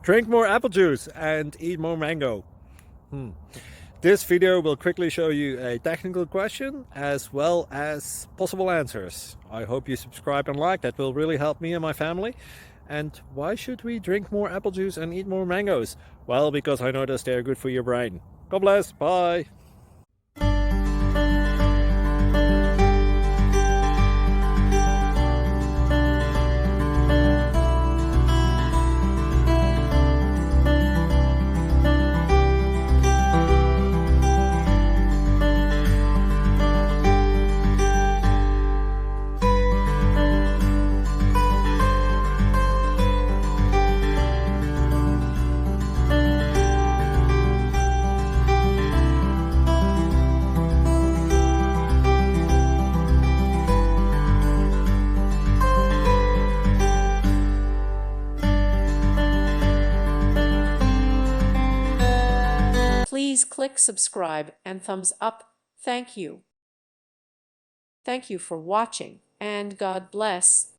Drink more apple juice and eat more mango. This video will quickly show you a technical question as well as possible answers. I hope you subscribe and like, that will really help me and my family. And why should we drink more apple juice and eat more mangoes? Well, because I noticed they're good for your brain. God bless, bye! Please click subscribe and thumbs up. Thank you. Thank you for watching, and God bless.